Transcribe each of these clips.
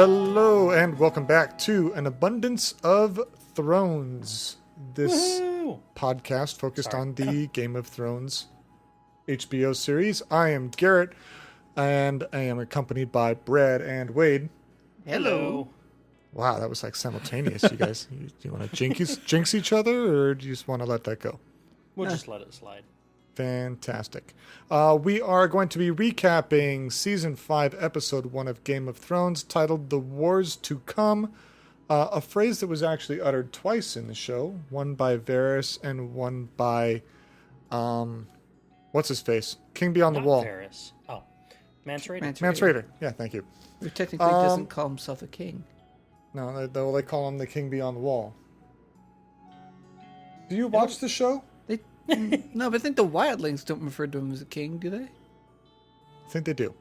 Hello and welcome back to An Abundance of Thrones. This podcast focused on the Game of Thrones HBO series. I am Garrett and I am accompanied by Brad and Wade. Hello. Wow, that was like simultaneous, you guys. Do you want to jinx each other or do you just want to let that go? We'll just let it slide. Fantastic. We are going to be recapping Season 5, Episode 1 of Game of Thrones, titled The Wars to Come, a phrase that was actually uttered twice in the show, one by Varys and one by, what's-his-face? King Beyond the Wall. Varys. Oh, Mance Rayder. Mance Rayder. Yeah, thank you. Who technically doesn't call himself a king. No, they call him the King Beyond the Wall. Do you watch the show? No, but I think the wildlings don't refer to him as a king, do they? I think they do.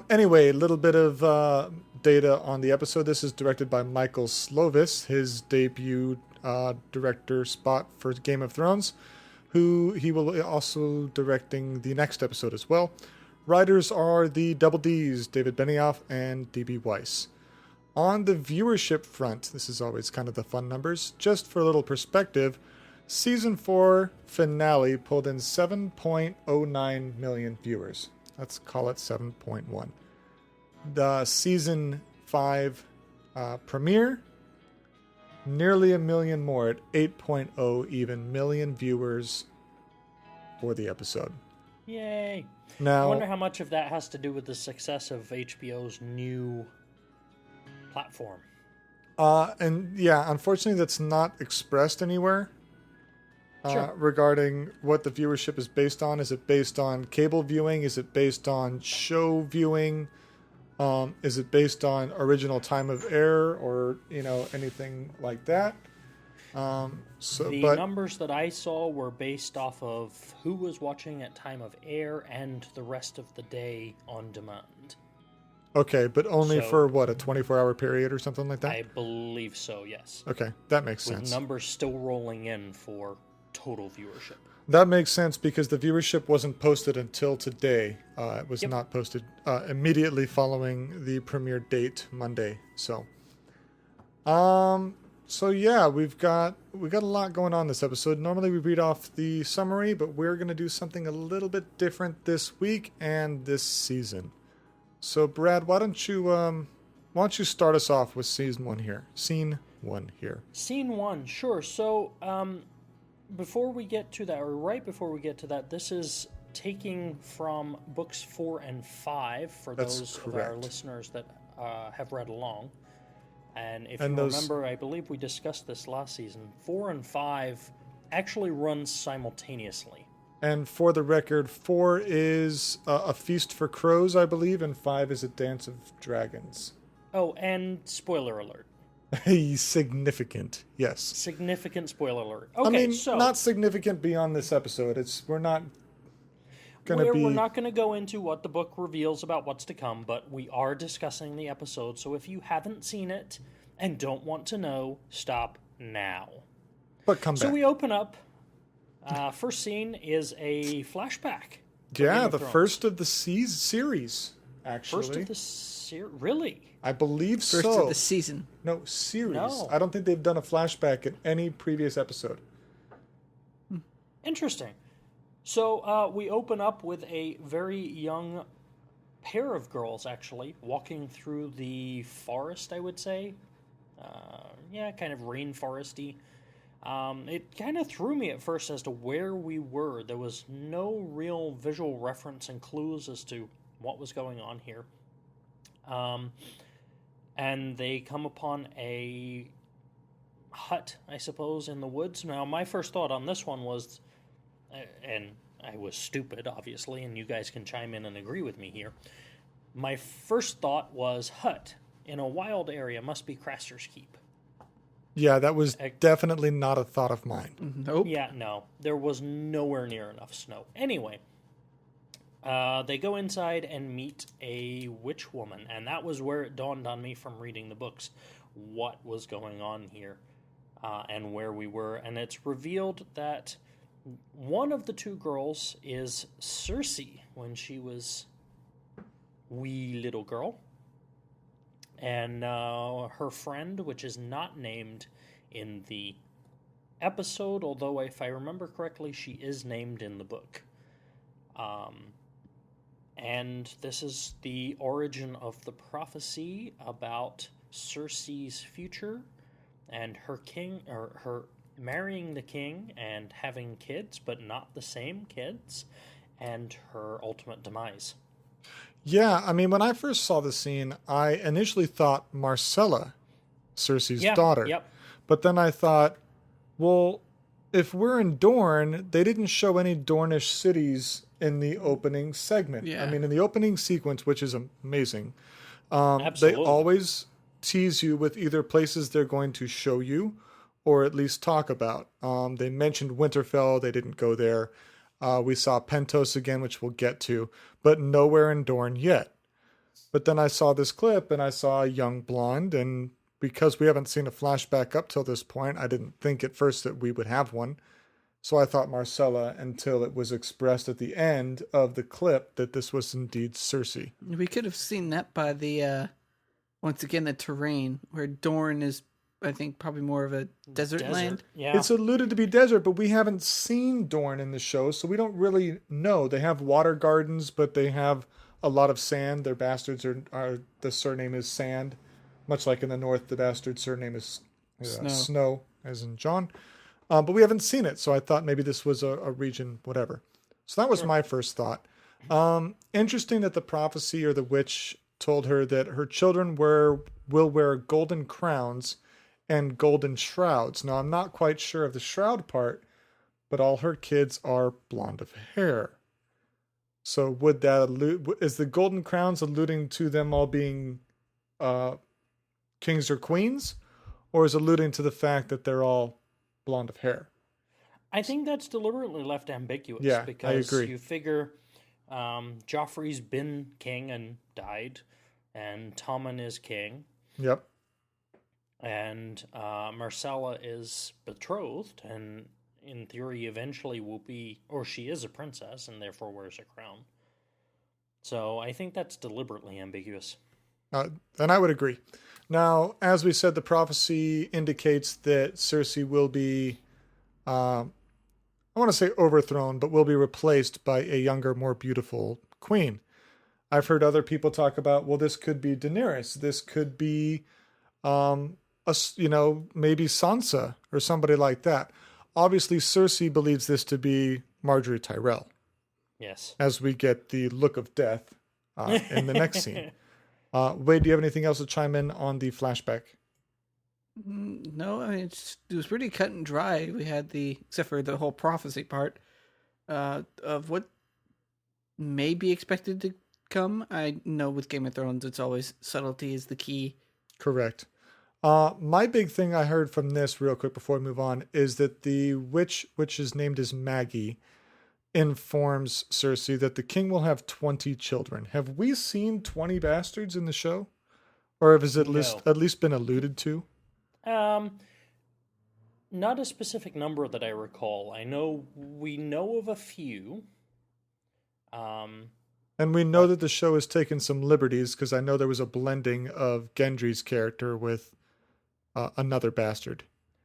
Anyway, a little bit of data on the episode. This is directed by Michael Slovis, his debut director spot for Game of Thrones, who he will also directing the next episode as well. Writers are the Double Ds, David Benioff and D.B. Weiss. On the viewership front, this is always kind of the fun numbers. Just for a little perspective, Season 4 finale pulled in 7.09 million viewers. Let's call it 7.1. The Season 5 premiere, nearly a million more at 8.0 even million viewers for the episode. Yay. Now, I wonder how much of that has to do with the success of HBO's new platform. And yeah, unfortunately that's not expressed anywhere. Sure. Regarding what the viewership is based on. Is it based on cable viewing? Is it based on show viewing? Is it based on original time of air or, anything like that? Numbers that I saw were based off of who was watching at time of air and the rest of the day on demand. Okay, but only for what, a 24-hour period or something like that? I believe so, yes. Okay, that makes sense. With numbers still rolling in for total viewership. That makes sense because the viewership wasn't posted until today. It was not posted immediately following the premiere date, Monday. So yeah, we've got a lot going on this episode. Normally we read off the summary, but we're going to do something a little bit different this week and this season. So Brad, why don't you start us off with Scene 1 here? Scene 1 here. Scene 1, sure. So, before we get to that, or right before we get to that, this is taking from books 4 and 5 for those of our listeners that have read along. And if you remember, I believe we discussed this last season, 4 and 5 actually run simultaneously. And for the record, 4 is A Feast for Crows, I believe, and 5 is A Dance of Dragons. Oh, and spoiler alert. Significant, yes. Significant spoiler alert. Okay, I mean, so not significant beyond this episode. We're not going to go into what the book reveals about what's to come, but we are discussing the episode. So if you haven't seen it and don't want to know, stop now. But come back. So we open up. First scene is a flashback. Yeah, the first of the series, actually. First of the series? Really? I believe so. First of the season. No, series. No. I don't think they've done a flashback in any previous episode. Interesting. So we open up with a very young pair of girls, actually, walking through the forest, I would say. Kind of rainforesty. It kind of threw me at first as to where we were. There was no real visual reference and clues as to what was going on here. And they come upon a hut, I suppose, in the woods. Now, my first thought on this one was, and I was stupid, obviously, and you guys can chime in and agree with me here. My first thought was hut in a wild area must be Craster's Keep. Yeah, that was definitely not a thought of mine. Nope. Yeah, no. There was nowhere near enough snow. Anyway, they go inside and meet a witch woman, and that was where it dawned on me from reading the books what was going on here and where we were. And it's revealed that one of the two girls is Cersei when she was wee little girl. And her friend, which is not named in the episode, although if I remember correctly, she is named in the book. And this is the origin of the prophecy about Cersei's future and her king, or her marrying the king and having kids, but not the same kids, and her ultimate demise. Yeah, I mean, when I first saw the scene, I initially thought Marcella, Cersei's daughter. Yep. But then I thought, well, if we're in Dorne, they didn't show any Dornish cities in the opening segment. Yeah. I mean, in the opening sequence, which is amazing, they Absolutely. always tease you with either places they're going to show you or at least talk about. They mentioned Winterfell. They didn't go there. We saw Pentos again, which we'll get to, but nowhere in Dorne yet. But then I saw this clip and I saw a young blonde, and because we haven't seen a flashback up till this point, I didn't think at first that we would have one. So I thought Marcella until it was expressed at the end of the clip that this was indeed Cersei. We could have seen that by the, once again, the terrain, where Dorne is, I think, probably more of a desert land. Yeah. It's alluded to be desert, but we haven't seen Dorne in the show, so we don't really know. They have water gardens, but they have a lot of sand. Their bastards are the surname is Sand, much like in the north, the bastard surname is Snow, as in John. But we haven't seen it, so I thought maybe this was a region, whatever. So that was my first thought. Interesting that the prophecy or the witch told her that her children will wear golden crowns and golden shrouds. Now, I'm not quite sure of the shroud part, but all her kids are blonde of hair. So would that is the golden crowns alluding to them all being kings or queens, or is alluding to the fact that they're all blonde of hair? I think that's deliberately left ambiguous. Yeah, because I agree. You figure Joffrey's been king and died, and Tommen is king, Yep. and Marcella is betrothed, and in theory eventually will be, or she is a princess and therefore wears a crown. So I think that's deliberately ambiguous. And I would agree. Now, as we said, the prophecy indicates that Cersei will be, I want to say overthrown, but will be replaced by a younger, more beautiful queen. I've heard other people talk about, well, this could be Daenerys. This could be, maybe Sansa or somebody like that. Obviously, Cersei believes this to be Marjorie Tyrell, Yes. as we get the look of death in the next scene. Wade, do you have anything else to chime in on the flashback? No, I mean, it was pretty cut and dry. We had except for the whole prophecy part, of what may be expected to come. I know with Game of Thrones, it's always subtlety is the key. Correct. My big thing I heard from this real quick before we move on is that the witch, which is named as Maggie, informs Cersei that the king will have 20 children. Have we seen 20 bastards in the show? Or has it at least been alluded to? Not a specific number that I recall. We know of a few. And we know that the show has taken some liberties because I know there was a blending of Gendry's character with another bastard.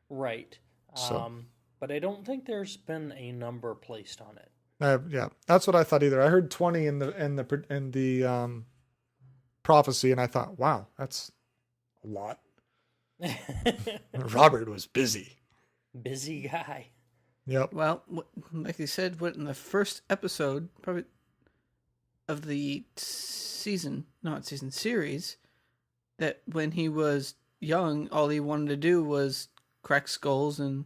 Right. So. But I don't think there's been a number placed on it. Yeah, that's what I thought either. I heard 20 in the prophecy, and I thought, wow, that's a lot. Robert was busy. Busy guy. Yep. Well, like they said, in the first episode, probably of the series, that when he was young, all he wanted to do was crack skulls. And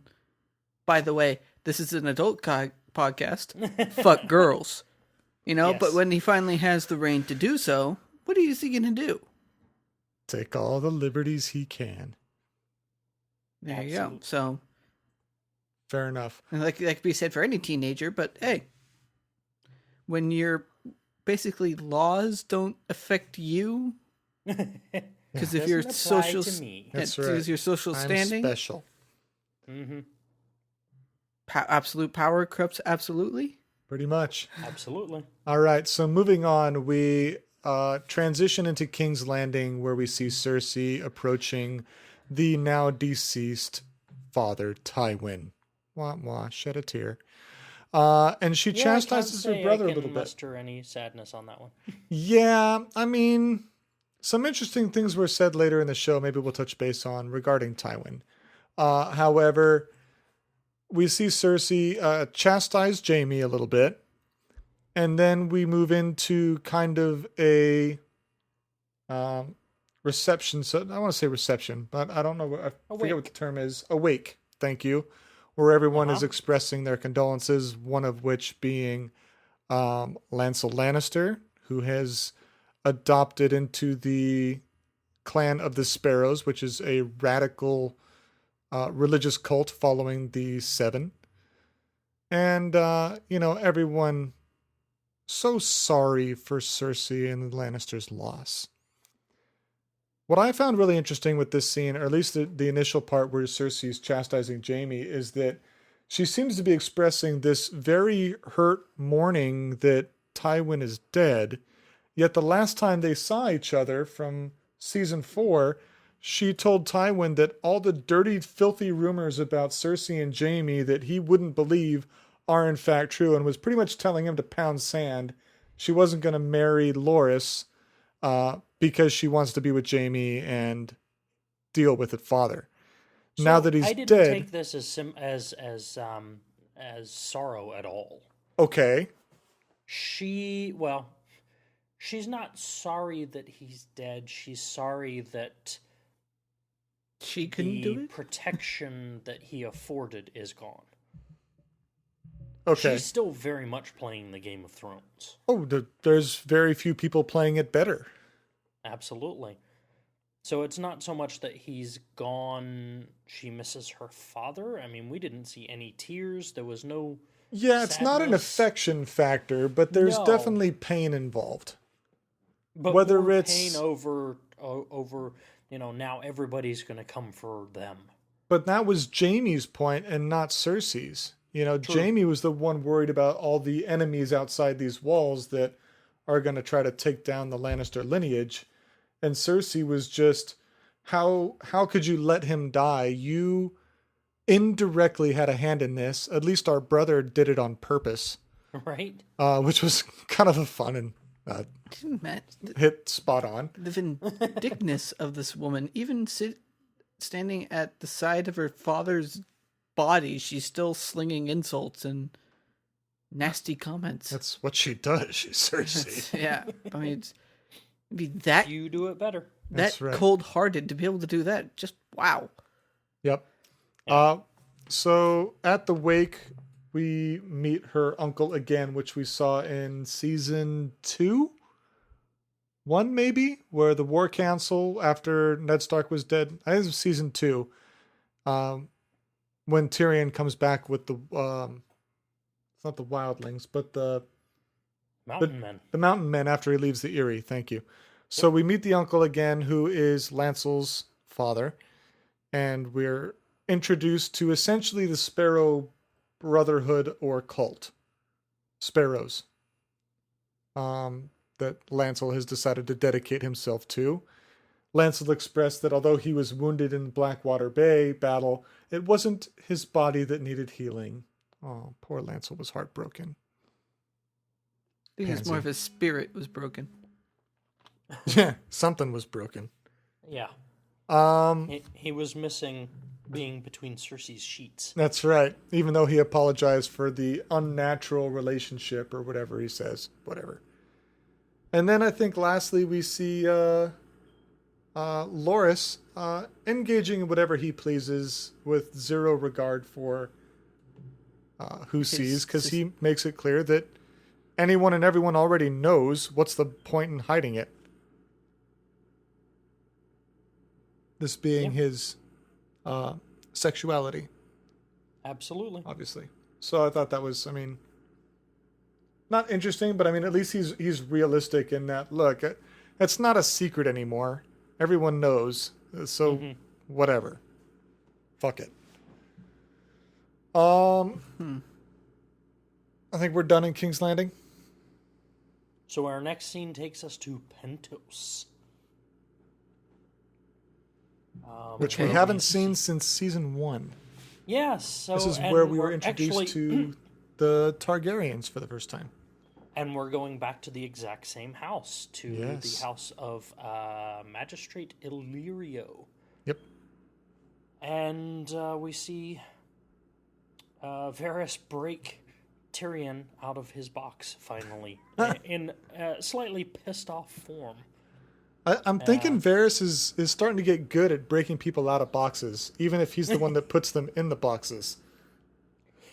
by the way, this is an adult podcast. Fuck girls, Yes. But when he finally has the reign to do so, what is he gonna do? Take all the liberties he can. There you go. So, fair enough. and that could be said for any teenager. But hey, when your basically laws don't affect you, because if your social, to me. That's because right. your social standing, I'm special. Mm-hmm. absolute power corrupts absolutely. Pretty much. Absolutely. All right, so moving on, we transition into King's Landing, where we see Cersei approaching the now deceased father, Tywin. Wah, wah, shed a tear. And she Yeah, I can't chastises her say brother I a little can bit. muster any sadness on that one. Yeah, I mean, some interesting things were said later in the show. Maybe we'll touch base on regarding Tywin. However, we see Cersei chastise Jaime a little bit. And then we move into kind of a reception. So I want to say reception, but I don't know. I forget what the term is. Awake. Thank you. Where everyone is expressing their condolences. One of which being Lancel Lannister, who has adopted into the clan of the Sparrows, which is a radical religious cult following the Seven. And, everyone so sorry for Cersei and the Lannisters' loss. What I found really interesting with this scene, or at least the initial part where Cersei's chastising Jaime, is that she seems to be expressing this very hurt mourning that Tywin is dead. Yet the last time they saw each other from season 4, she told Tywin that all the dirty, filthy rumors about Cersei and Jaime that he wouldn't believe are in fact true, and was pretty much telling him to pound sand. She wasn't going to marry Loras because she wants to be with Jaime and deal with it father. So now that he's I didn't dead, take this as sorrow at all. okay. She's not sorry that he's dead. She's sorry that She couldn't do the it? protection that he afforded is gone. Okay. She's still very much playing the Game of Thrones. Oh, there's very few people playing it better. Absolutely. So it's not so much that he's gone, she misses her father. I mean, we didn't see any tears. There was no Yeah, it's not an sadness. affection factor, but there's No. definitely pain involved. But Whether more it's- pain over now everybody's going to come for them. But that was Jaime's point and not Cersei's. Jaime was the one worried about all the enemies outside these walls that are going to try to take down the Lannister lineage. And Cersei was just, how could you let him die? You indirectly had a hand in this. At least our brother did it on purpose. Right? Which was kind of a fun and Didn't Matt, hit spot on. the vindictiveness of this woman, even standing at the side of her father's body, she's still slinging insults and nasty comments. That's what she does. She's Cersei. Yeah, I mean, be that You do it better. That's right. cold-hearted to be able to do that. Just wow. Yep. So at the wake, we meet her uncle again, which we saw in season 2? 1 maybe? Where the War Council, after Ned Stark was dead, I think it was season 2, when Tyrion comes back with the, it's not the wildlings, but the Mountain men. The mountain men after he leaves the Eyrie, thank you. So we meet the uncle again, who is Lancel's father, and we're introduced to essentially the Sparrow Brotherhood or cult. Sparrows. That Lancel has decided to dedicate himself to. Lancel expressed that although he was wounded in Blackwater Bay battle, it wasn't his body that needed healing. Oh, poor Lancel was heartbroken. I think it's more of his spirit was broken. Yeah, something was broken. Yeah. He was missing being between Cersei's sheets. That's right. Even though he apologized for the unnatural relationship or whatever he says. Whatever. And then I think lastly we see Loras engaging in whatever he pleases with zero regard for who sees, because he makes it clear that anyone and everyone already knows. What's the point in hiding it? This being his sexuality. Absolutely. Obviously. So I thought that was, not interesting, but at least he's realistic in that, look, it's not a secret anymore. Everyone knows. So whatever. Fuck it. I think we're done in King's Landing. So our next scene takes us to Pentos. Which we haven't seen since season 1. Yes. So, This is where we were we're introduced actually, to the Targaryens for the first time. And we're going back to the exact same house, to Yes. the house of Magistrate Illyrio. Yep. And we see Varys break Tyrion out of his box, finally, in a slightly pissed off form. I'm thinking Varys is starting to get good at breaking people out of boxes, even if he's the one that puts them in the boxes.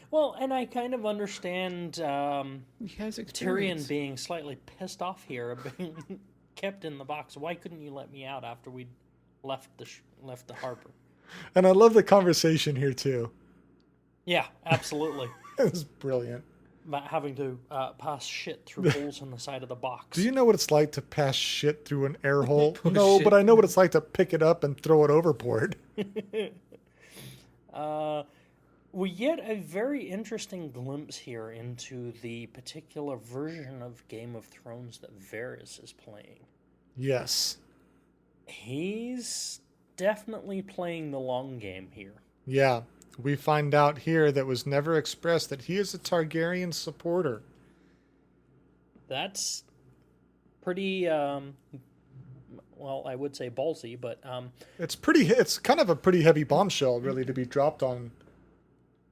Well, and I kind of understand He has experience. Tyrion being slightly pissed off here, being kept in the box. Why couldn't you let me out after we'd left the harbor? And I love the conversation here, too. Yeah, absolutely. It was brilliant. About having to pass shit through holes in the side of the box. Do you know what it's like to pass shit through an air hole? Oh, No, shit. but I know what it's like to pick it up and throw it overboard. We get a very interesting glimpse here into the particular version of Game of Thrones that Varys is playing. Yes. He's definitely playing the long game here. Yeah. We find out here that was never expressed that he is a Targaryen supporter. That's pretty, well, I would say ballsy, but It's kind of a pretty heavy bombshell, really, to be dropped on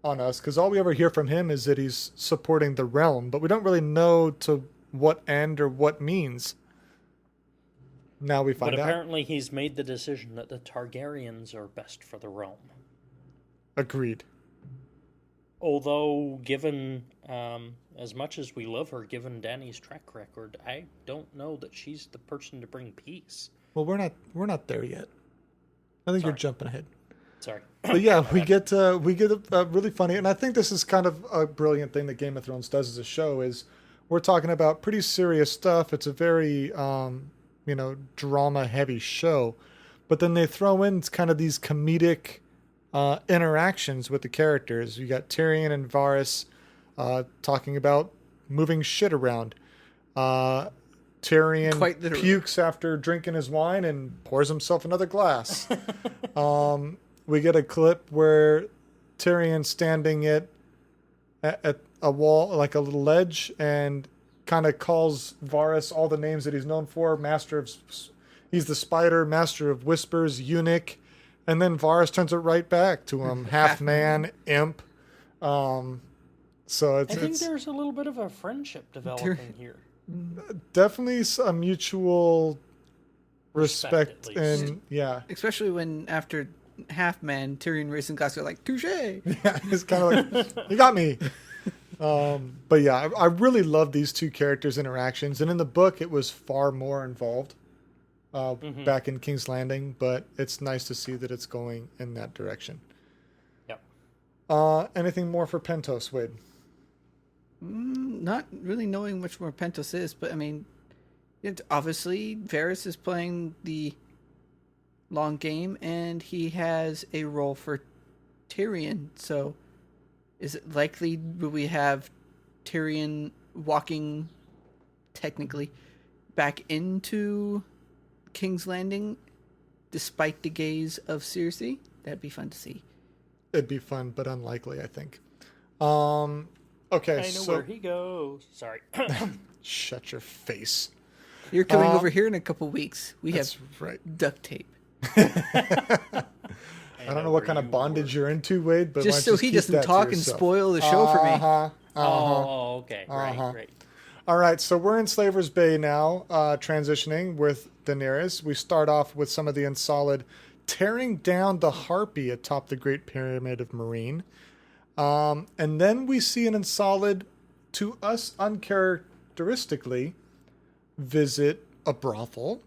us, because all we ever hear from him is that he's supporting the realm, but we don't really know to what end or what means. Now we find but out. apparently he's made the decision that the Targaryens are best for the realm. Agreed. Although, given as much as we love her, given Dany's track record, I don't know that she's the person to bring peace. Well, we're not there yet. I think you're Sorry. jumping ahead. Sorry. But yeah, we get a really funny, and I think this is kind of a brilliant thing that Game of Thrones does as a show, is we're talking about pretty serious stuff. It's a very drama heavy show, but then they throw in kind of these comedic interactions with the characters. You got Tyrion and Varys talking about moving shit around. Tyrion Quite literally. pukes after drinking his wine and pours himself another glass. We get a clip where Tyrion's standing at a wall, like a little ledge, and kind of calls Varys all the names that he's known for. He's the spider, master of whispers, eunuch. And then Varys turns it right back to him. Half man, imp. So I think there's a little bit of a friendship developing here. definitely a mutual respect at least. and yeah. Especially when after half man, Tyrion raises a glass, they're like, touche! Yeah, it's kind of like, you got me. But yeah, I really love these two characters' interactions. And in the book, it was far more involved back in King's Landing. But it's nice to see that it's going in that direction. Yep. Anything more for Pentos, Wade? Not really knowing much more Pentos is, but I mean, obviously Varys is playing the long game, and he has a role for Tyrion. So, is it likely will we have Tyrion walking, technically, back into King's Landing, despite the gaze of Cersei? That'd be fun to see. It'd be fun, but unlikely, I think. Okay, I know where he goes. Sorry. Shut your face. You're coming over here in a couple weeks. We have That's right. duct tape. I don't know what kind of bondage you're into, Wade, but why Just don't so you he keep doesn't that to talk and yourself? spoil the show for me. Oh, okay. Right, right. All right, so we're in Slaver's Bay now, transitioning with Daenerys. We start off with some of the Unsolid tearing down the Harpy atop the Great Pyramid of Meereen. And then we see an Unsolid, to us uncharacteristically, visit a brothel.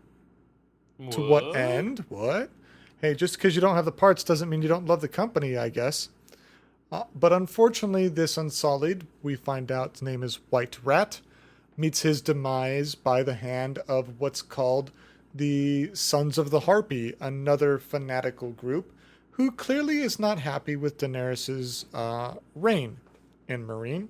To what end? What? Hey, just because you don't have the parts doesn't mean you don't love the company, I guess. But unfortunately, this Unsullied, we find out his name is White Rat, meets his demise by the hand of what's called the Sons of the Harpy, another fanatical group who clearly is not happy with Daenerys' reign in Meereen.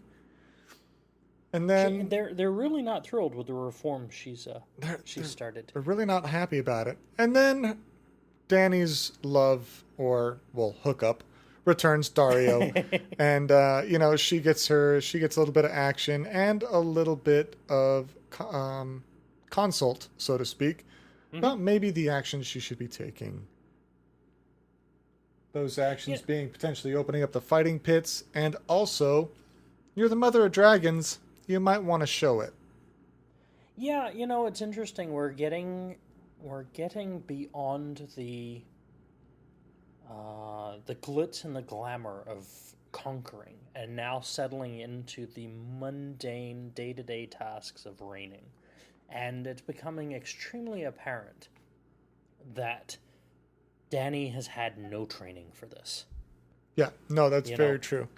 And then they're really not thrilled with the reform she's they're started. they're really not happy about it. And then Danny's love, or well, hookup, returns Dario, and she gets a little bit of action and a little bit of consult, so to speak, about maybe the actions she should be taking. Those actions being potentially opening up the fighting pits, and also, you're the mother of dragons. You might want to show it. Yeah, it's interesting. We're getting beyond the glitz and the glamour of conquering, and now settling into the mundane day-to-day tasks of reigning. And it's becoming extremely apparent that Danny has had no training for this. Yeah, no, that's very true.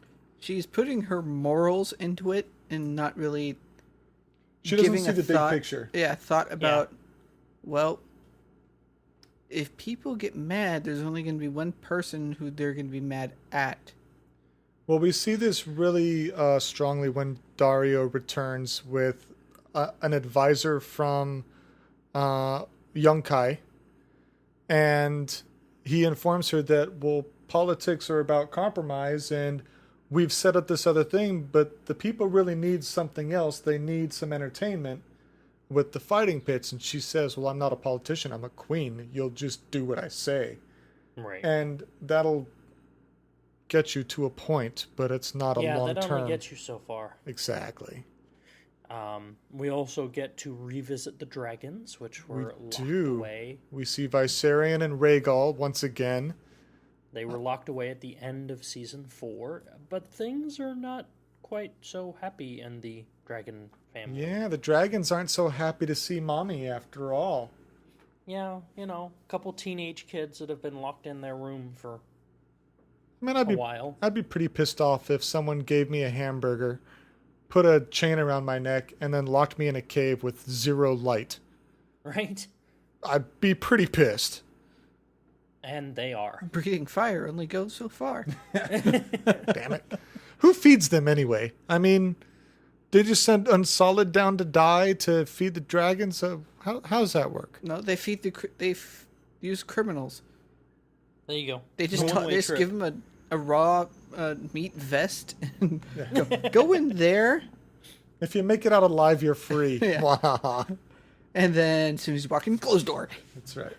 She's putting her morals into it and not really she doesn't giving see the thought, big picture. Yeah, thought about, well, if people get mad, there's only going to be one person who they're going to be mad at. Well, we see this really strongly when Dario returns with an advisor from Young Kai, and he informs her that, well, politics are about compromise, and we've set up this other thing, but the people really need something else. They need some entertainment with the fighting pits. And she says, well, I'm not a politician. I'm a queen. You'll just do what I say. Right. And that'll get you to a point, but it's not a long term. Yeah, that only gets you so far. Exactly. We also get to revisit the dragons, which were locked away. We see Viserion and Rhaegal once again. They were locked away at the end of season 4, but things are not quite so happy in the dragon family. Yeah, the dragons aren't so happy to see mommy after all. Yeah, a couple teenage kids that have been locked in their room for a while. I'd be pretty pissed off if someone gave me a hamburger, put a chain around my neck, and then locked me in a cave with zero light. Right? I'd be pretty pissed. And they are. Breathing fire only goes so far. Damn it. Who feeds them anyway? I mean, they just send Unsolid down to die to feed the dragons? How does that work? No, they use criminals. There you go. They just give them a raw meat vest and go in there. If you make it out alive, you're free. Yeah. Wow. And then as soon as you walk in, closed door. That's right.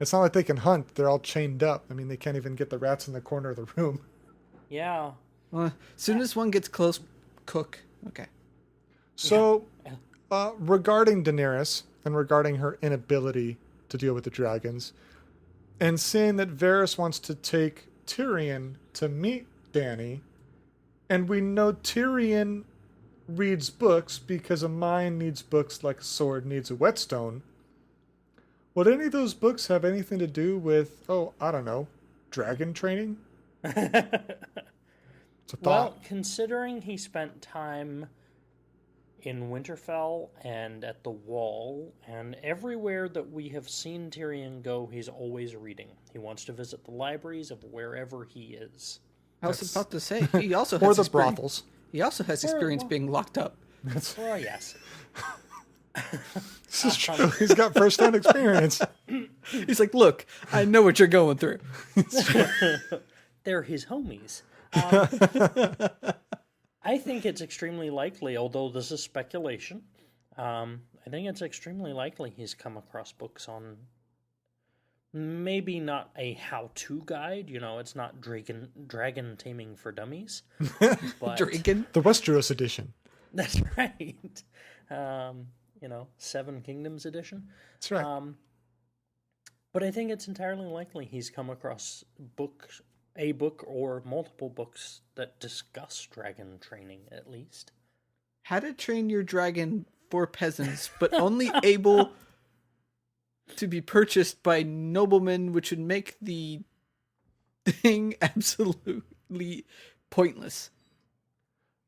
It's not like they can hunt. They're all chained up. I mean, they can't even get the rats in the corner of the room. Yeah. Well, as soon as one gets close, cook. Okay. So, regarding Daenerys and regarding her inability to deal with the dragons, and seeing that Varys wants to take Tyrion to meet Dany, and we know Tyrion reads books because a mind needs books like a sword needs a whetstone. Would any of those books have anything to do with, I don't know, dragon training? It's a thought. Well, considering he spent time in Winterfell and at the Wall, and everywhere that we have seen Tyrion go, he's always reading. He wants to visit the libraries of wherever he is. I was about to say, he also has or the brothels. He also has experience being locked up. Well, yes. This is true. He's got first-hand experience. He's like, look, I know what you're going through. They're his homies. I think it's extremely likely, although this is speculation, I think it's extremely likely he's come across books on maybe not a how-to guide. It's not dragon taming for dummies. But Dragon? The Westeros edition. That's right. 7 Kingdoms edition. That's right. But I think it's entirely likely he's come across a book or multiple books that discuss dragon training, at least. How to train your dragon for peasants, but only able to be purchased by noblemen, which would make the thing absolutely pointless.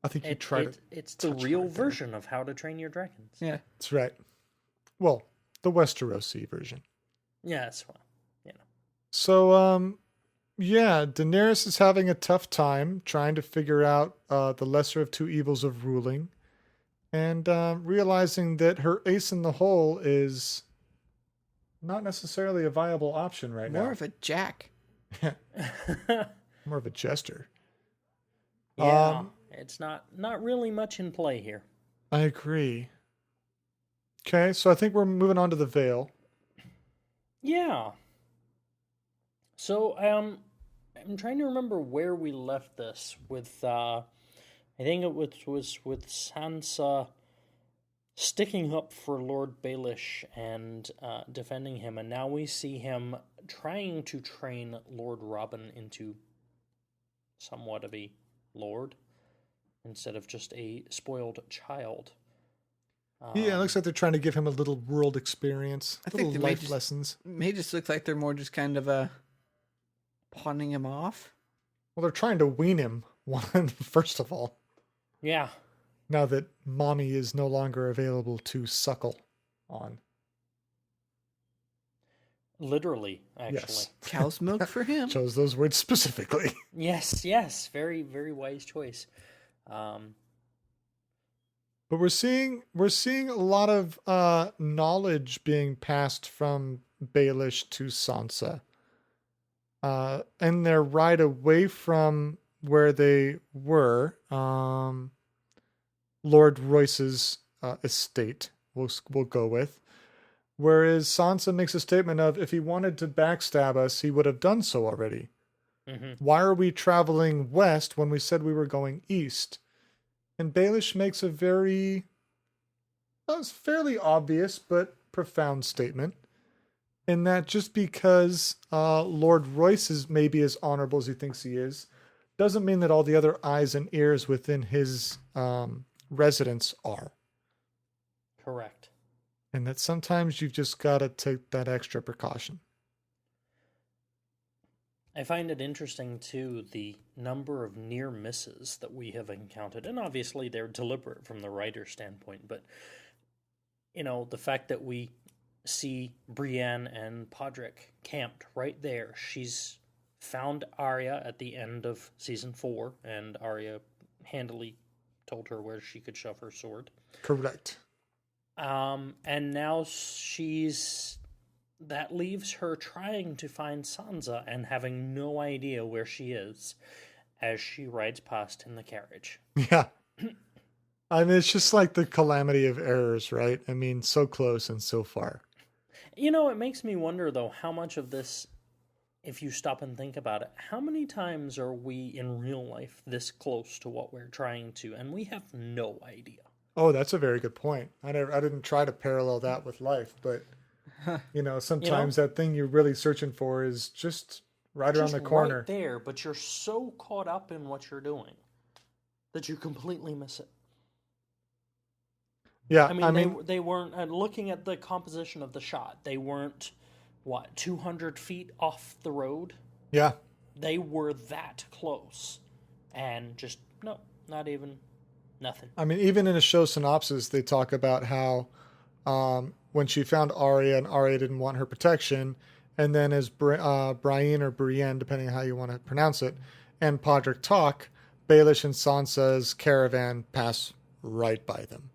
I think you tried it. It's the real version of How to Train Your Dragons. Yeah. That's right. Well, the Westerosi version. Yes, well, So, Yeah, Daenerys is having a tough time trying to figure out the lesser of two evils of ruling, and realizing that her ace in the hole is not necessarily a viable option right More now. of a jack. More of a jester. Yeah, it's not really much in play here. I agree. Okay, so I think we're moving on to the Vale. Yeah. So I'm trying to remember where we left this with I think it was with Sansa sticking up for Lord Baelish and defending him, and now we see him trying to train Lord Robin into somewhat of a lord instead of just a spoiled child. Yeah, it looks like they're trying to give him a little world experience, I think little they life lessons. May just look like they're more just kind of pawning him off. Well, they're trying to wean him, one first of all, Yeah. now that mommy is no longer available to suckle on. Literally, actually. Yes. Cow's milk for him. Chose those words specifically. Yes. Very, very wise choice. But we're seeing a lot of knowledge being passed from Baelish to Sansa. And their ride away from where they were, Lord Royce's estate, we'll go with. Whereas Sansa makes a statement of, if he wanted to backstab us, he would have done so already. Mm-hmm. Why are we traveling west when we said we were going east? And Baelish makes a fairly obvious but profound statement, in that just because Lord Royce is maybe as honorable as he thinks he is, doesn't mean that all the other eyes and ears within his residence are. Correct. And that sometimes you've just got to take that extra precaution. I find it interesting, too, the number of near misses that we have encountered. And obviously they're deliberate from the writer's standpoint. But, the fact that we see Brienne and Podrick camped right there. She's found Arya at the end of season 4. And Arya handily told her where she could shove her sword. Correct. And now that leaves her trying to find Sansa and having no idea where she is as she rides past in the carriage. Yeah. I mean, it's just like the calamity of errors, right? I mean, so close and so far. It makes me wonder, though, how much of this, if you stop and think about it, how many times are we in real life this close to what we're trying to, and we have no idea? Oh, that's a very good point. I didn't try to parallel that with life, but sometimes that thing you're really searching for is just right around the corner. Right there, but you're so caught up in what you're doing that you completely miss it. Yeah, I mean, they weren't looking at the composition of the shot. They weren't 200 feet off the road. Yeah, they were that close, and just no, not even. Nothing. I mean, even in a show synopsis, they talk about how when she found Arya and Arya didn't want her protection, and then as Brienne or Brienne, depending on how you want to pronounce it, and Podrick talk, Baelish and Sansa's caravan pass right by them.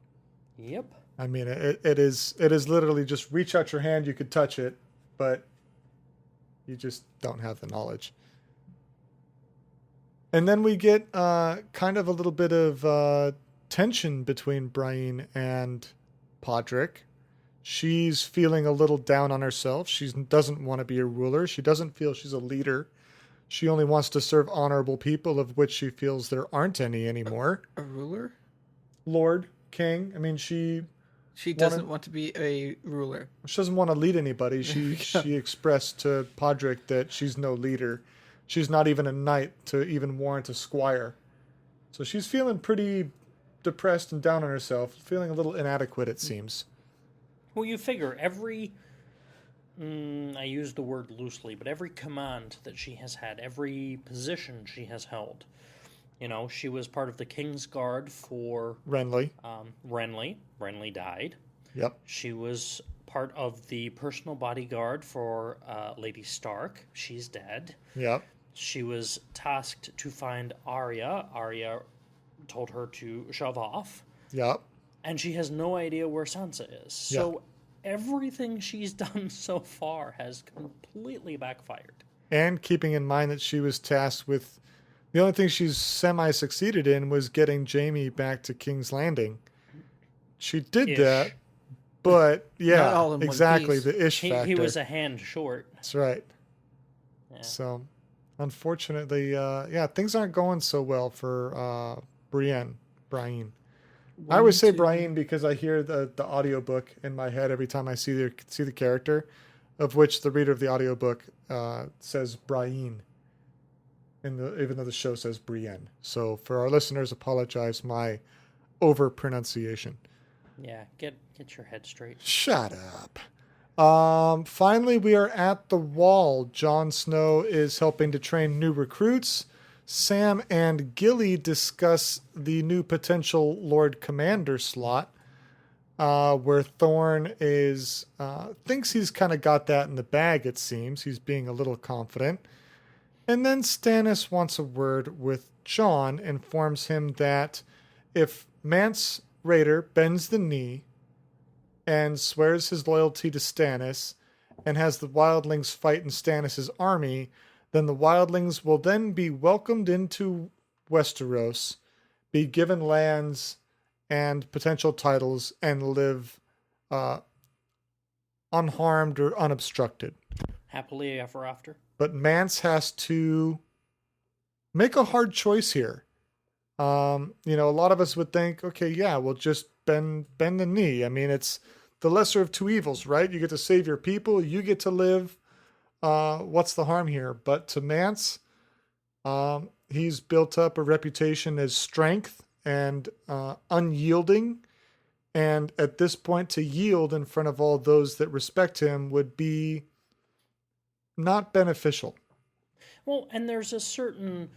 Yep. I mean, it is literally just reach out your hand, you could touch it, but you just don't have the knowledge. And then we get kind of a little bit of tension between Brienne and Podrick. She's feeling a little down on herself. She doesn't want to be a ruler. She doesn't feel she's a leader. She only wants to serve honorable people, of which she feels there aren't any anymore. A ruler? Lord, king. I mean, she doesn't want to be a ruler. She doesn't want to lead anybody. She expressed to Podrick that she's no leader. She's not even a knight to even warrant a squire. So she's feeling pretty depressed and down on herself, feeling a little inadequate, it seems. Well, you figure every, I use the word loosely, but every command that she has had, every position she has held, she was part of the King's Guard for Renly. Renly. Renly died. Yep. She was part of the personal bodyguard for Lady Stark. She's dead. Yep. She was tasked to find Arya. Arya told her to shove off. Yep. And she has no idea where Sansa is. So everything she's done so far has completely backfired. And keeping in mind that she was tasked with, the only thing she's semi-succeeded in was getting Jaime back to King's Landing. She did that, but Not all in one exactly, piece. the ish factor. He was a hand short. That's right. Yeah. So, unfortunately, things aren't going so well for Brienne. I always say Brienne because I hear the audiobook in my head every time I see the character, of which the reader of the audiobook says Brienne, even though the show says Brienne. So for our listeners, apologize my over pronunciation. Yeah, get your head straight. Shut up. Finally, we are at the Wall. Jon Snow is helping to train new recruits. Sam and Gilly discuss the new potential Lord Commander slot, where Thorne thinks he's kind of got that in the bag, it seems. He's being a little confident. And then Stannis wants a word with Jon, informs him that if Mance Rayder bends the knee and swears his loyalty to Stannis and has the wildlings fight in Stannis' army, then the wildlings will then be welcomed into Westeros, be given lands and potential titles, and live unharmed or unobstructed. Happily ever after. But Mance has to make a hard choice here. A lot of us would think, okay, yeah, we'll just bend the knee. I mean, it's the lesser of two evils, right? You get to save your people, you get to live. What's the harm here? But to Mance, he's built up a reputation as strength and unyielding. And at this point, to yield in front of all those that respect him would be not beneficial. Well, and there's a certain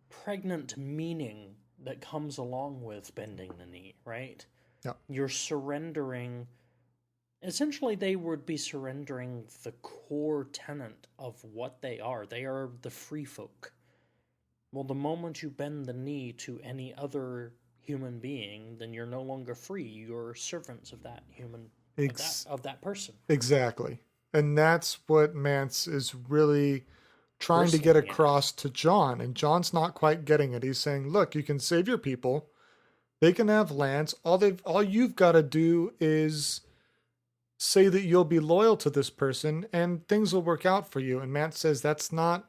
pregnant meaning that comes along with bending the knee, right? Yeah. You're surrendering. Essentially, they would be surrendering the core tenet of what they are. They are the free folk. Well, the moment you bend the knee to any other human being, then you're no longer free. You're servants of that human, of that person. Exactly. And that's what Mance is really trying to get across to Jon. And Jon's not quite getting it. He's saying, look, you can save your people. They can have lands. All you've got to do is say that you'll be loyal to this person and things will work out for you. And Mance says it's not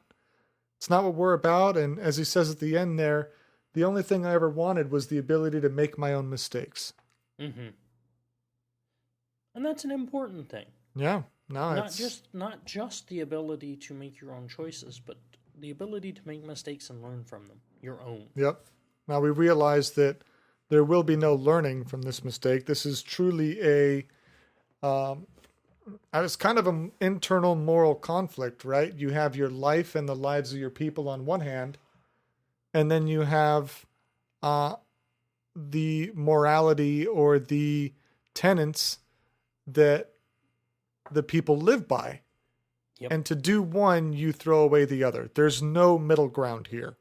what we're about. And as he says at the end there, the only thing I ever wanted was the ability to make my own mistakes. Mm-hmm. And that's an important thing. Yeah. No, not just the ability to make your own choices, but the ability to make mistakes and learn from them, your own. Yep. Now we realize that there will be no learning from this mistake. This is truly it's kind of an internal moral conflict, right? You have your life and the lives of your people on one hand, and then you have the morality or the tenets that the people live by. Yep. And to do one, you throw away the other. There's no middle ground here.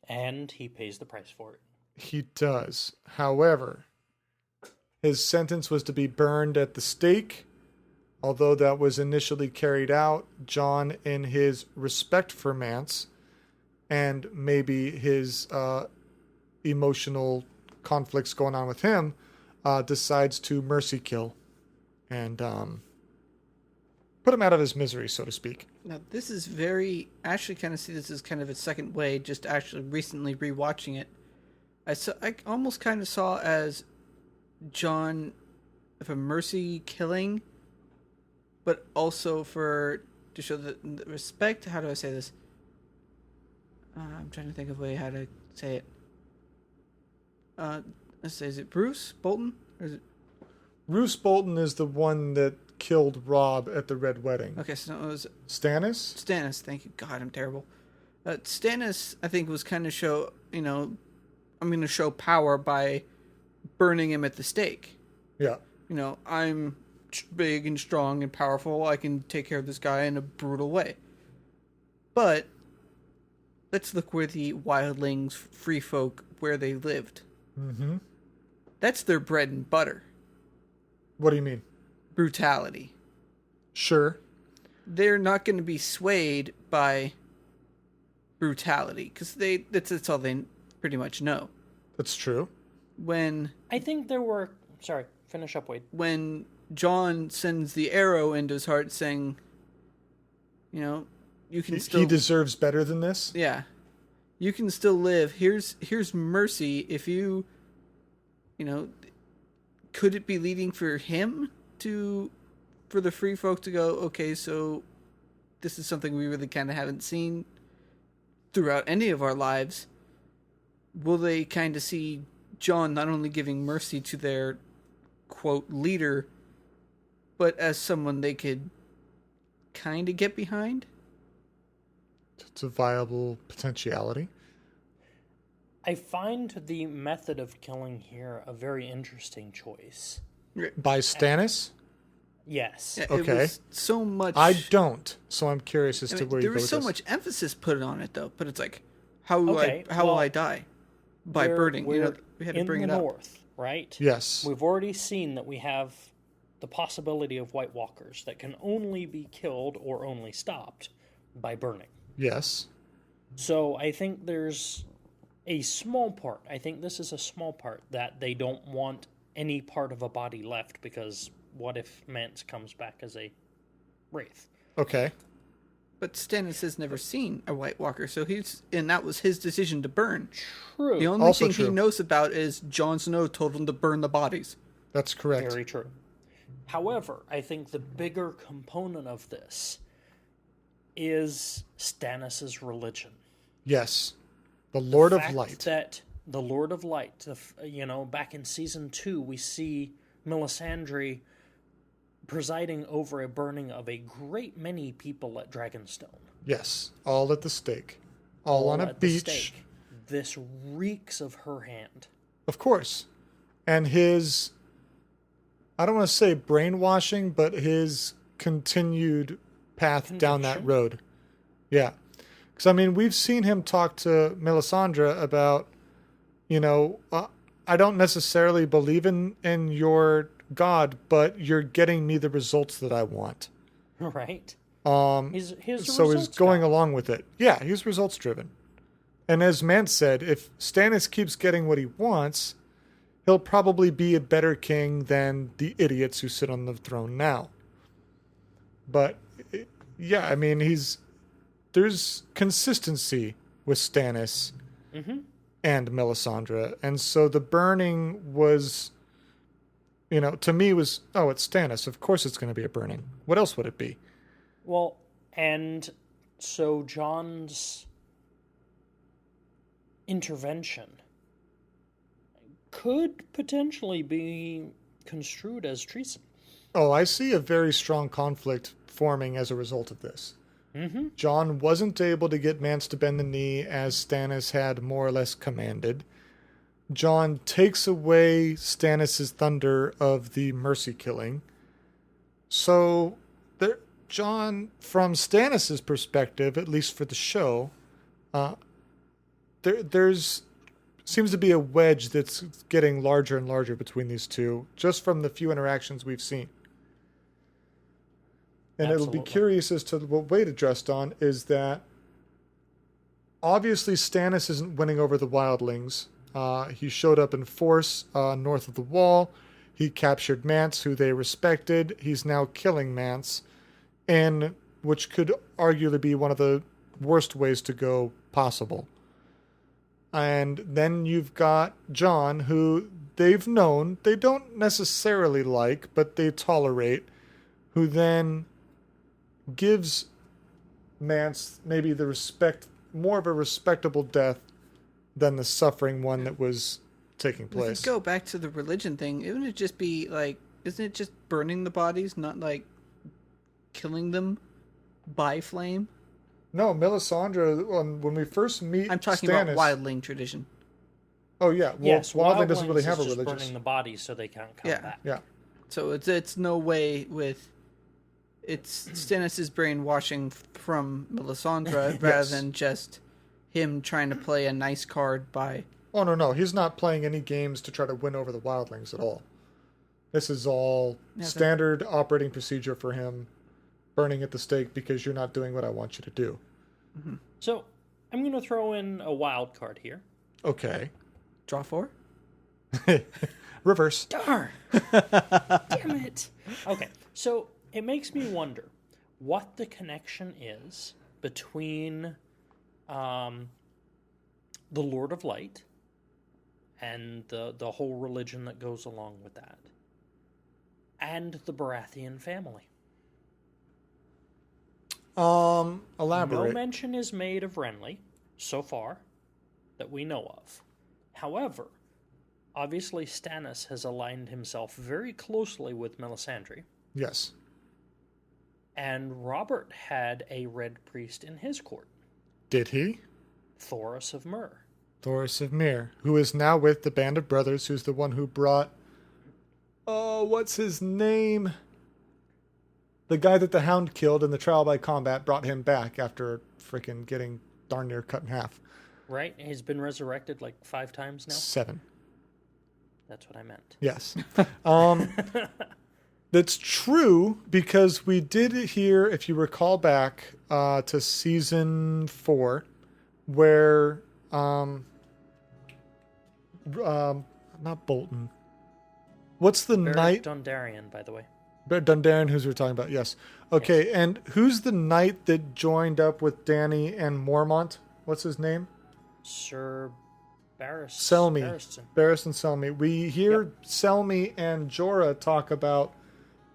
And he pays the price for it. He does. However, his sentence was to be burned at the stake. Although that was initially carried out, Jon, in his respect for Mance and maybe his emotional conflicts going on with him, decides to mercy kill and put him out of his misery, so to speak. Now, this is I actually kind of see this as kind of a second way, just actually recently rewatching it. I almost kind of saw as Jon of a mercy killing, but also to show the respect. How do I say this? I'm trying to think of a way how to say it. Let's say, is it Bruce Bolton? Or is it... Roose Bolton is the one that killed Robb at the Red Wedding. Okay, so it was... Stannis? Stannis, thank you. God, I'm terrible. Stannis, I think, was kind of show, I'm going to show power by burning him at the stake. Yeah. I'm big and strong and powerful. I can take care of this guy in a brutal way. But let's look where the wildlings, free folk, where they lived. Mm-hmm. That's their bread and butter. What do you mean? Brutality. Sure. They're not going to be swayed by brutality because that's all they pretty much know. That's true. When I think there were... Sorry, finish up, Wade. When John sends the arrow into his heart saying, you know, you can still... He deserves better than this? Yeah. You can still live. Here's mercy if you know, could it be leading for him for the free folk to go, okay, so this is something we really kind of haven't seen throughout any of our lives. Will they kind of see John not only giving mercy to their, quote, leader, but as someone they could kind of get behind? It's a viable potentiality. I find the method of killing here a very interesting choice. By Stannis? Yes. Yeah, Okay. It was so much... I don't, so I'm curious as to where you there go was with so this. much emphasis put on it, though. But it's like, how will well, I die? By burning. You know, we had to bring it up. In the north, right? Yes. We've already seen that we have the possibility of White Walkers that can only be killed or only stopped by burning. Yes. So I think there's a small part. I think this is a small part that they don't want any part of a body left because what if Mance comes back as a wraith? Okay. But Stannis has never seen a White Walker, so that was his decision to burn. True. The only Also thing true. he knows about is Jon Snow told him to burn the bodies. That's correct. Very true. However, I think the bigger component of this is Stannis' religion. Yes. The Lord of Fact Light. That the Lord of Light, back in season 2, we see Melisandre presiding over a burning of a great many people at Dragonstone. Yes. All at the stake. All on a at the beach. stake. This reeks of her hand. Of course. And his, I don't want to say brainwashing, but his continued path down that Conviction? road. Yeah. Because, I mean, we've seen him talk to Melisandre about, I don't necessarily believe in your God, but you're getting me the results that I want. Right? He's So he's going along with it. Yeah, he's results driven. And as Mance said, if Stannis keeps getting what he wants, he'll probably be a better king than the idiots who sit on the throne now. But yeah, I mean, there's consistency with Stannis and Melisandre, and so the burning was, to me was, oh, it's Stannis. Of course, it's going to be a burning. What else would it be? Well, and so John's intervention could potentially be construed as treason. Oh, I see a very strong conflict forming as a result of this. Mm-hmm. Jon wasn't able to get Mance to bend the knee as Stannis had more or less commanded. Jon takes away Stannis' thunder of the mercy killing. So, Jon, from Stannis' perspective, at least for the show, there's seems to be a wedge that's getting larger and larger between these two, just from the few interactions we've seen. And Absolutely. It'll be curious as to what Wade addressed on is that obviously Stannis isn't winning over the wildlings. He showed up in force north of the wall. He captured Mance, who they respected. He's now killing Mance, and which could arguably be one of the worst ways to go possible. And then you've got Jon, who they've known, they don't necessarily like, but they tolerate, who then gives Mance maybe more of a respectable death than the suffering one that was taking place. If you go back to the religion thing, isn't it just burning the bodies, not like killing them by flame? No, Melisandre, when we first meet I'm talking Stannis, about wildling tradition. Oh, yeah. Well, Yes, Wildling doesn't really Wildlings have a is just religious. burning the bodies so they can't come back. Yeah. So it's no way with it's Stannis' brainwashing from Melisandre rather Yes. than just him trying to play a nice card by. Oh, no. He's not playing any games to try to win over the wildlings at all. This is all standard operating procedure for him, burning at the stake because you're not doing what I want you to do. Mm-hmm. So I'm going to throw in a wild card here. Okay. Draw 4? Reverse. Darn! Damn it! Okay, so it makes me wonder what the connection is between the Lord of Light and the whole religion that goes along with that, and the Baratheon family. Elaborate. No mention is made of Renly so far that we know of. However, obviously Stannis has aligned himself very closely with Melisandre, Yes. and Robert had a red priest in his court, Did he? Thoros of Myr. Thoros of Myr, who is now with the Band of Brothers, who's the one who brought... Oh, what's his name? The guy that the Hound killed in the trial by combat brought him back after freaking getting darn near cut in half. Right? He's been resurrected like 5 times now? 7. That's what I meant. Yes. That's true, because we did hear, if you recall back to season 4, where not Bolton. What's the Beric knight? Dondarrion, by the way. Dondarrion, who's we're talking about, yes. Okay, yes. And who's the knight that joined up with Dany and Mormont? What's his name? Sir Selmy. Barristan Selmy. We hear Yep. Selmy and Jorah talk about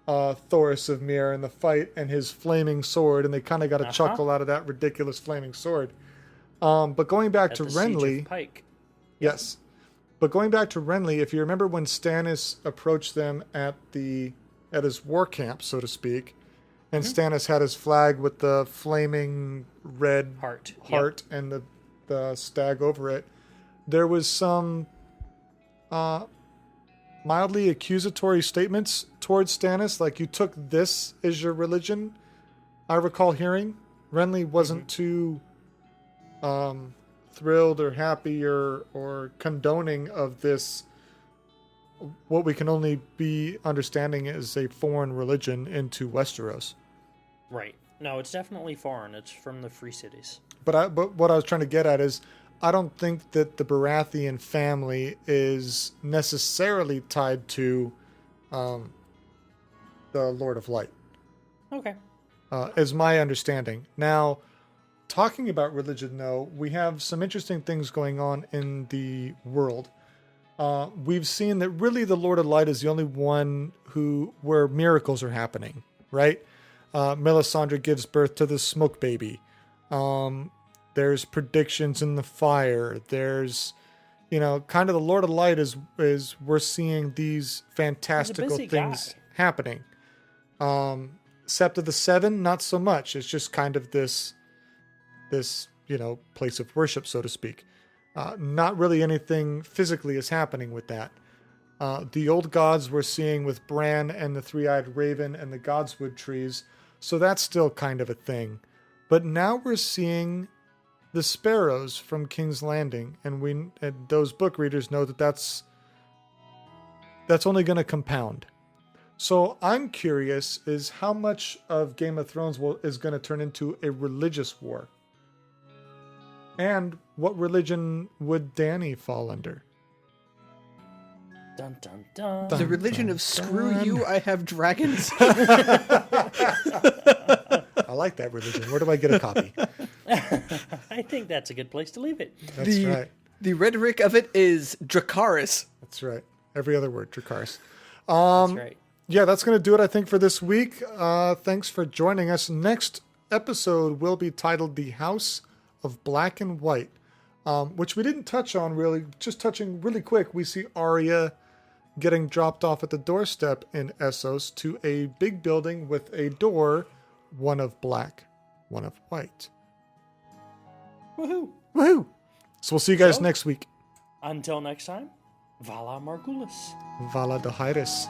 Thoros of Myr and the fight and his flaming sword, and they kind of got a chuckle out of that ridiculous flaming sword. But going back to Renly... Pike. Yes. But going back to Renly, if you remember when Stannis approached them at his war camp, so to speak, and Stannis had his flag with the flaming red heart and the stag over it, there was some mildly accusatory statements towards Stannis, like, you took this as your religion, I recall hearing. Renly wasn't too thrilled or happy or condoning of this, what we can only be understanding as a foreign religion into Westeros. Right. No, it's definitely foreign. It's from the Free Cities. But what I was trying to get at is, I don't think that the Baratheon family is necessarily tied to the Lord of Light. Okay. Is my understanding. Now, talking about religion, though, we have some interesting things going on in the world. We've seen that really the Lord of Light is the only one where miracles are happening, right? Melisandre gives birth to the smoke baby. There's predictions in the fire. There's, kind of the Lord of Light is we're seeing these fantastical things happening. Sept of the Seven, not so much. It's just kind of this place of worship, so to speak. Not really anything physically is happening with that. The old gods we're seeing with Bran and the three-eyed raven and the godswood trees, so that's still kind of a thing. But now we're seeing the sparrows from King's Landing, and those book readers know that's only going to compound. So I'm curious is how much of Game of Thrones is going to turn into a religious war. And what religion would Dany fall under? Dun, dun, dun. The religion of screw you, I have dragons. I like that religion. Where do I get a copy? I think that's a good place to leave it. That's right. The rhetoric of it is Dracarys. That's right. Every other word, Dracarys. That's right. Yeah, that's going to do it, I think, for this week. Thanks for joining us. Next episode will be titled The House of Black and White, which we didn't touch on really. Just touching really quick, we see Arya getting dropped off at the doorstep in Essos to a big building with a door, one of black, one of white. Woohoo! Woohoo! So we'll see you guys next week. Until next time, Vala Margulis. Vala Dohairis.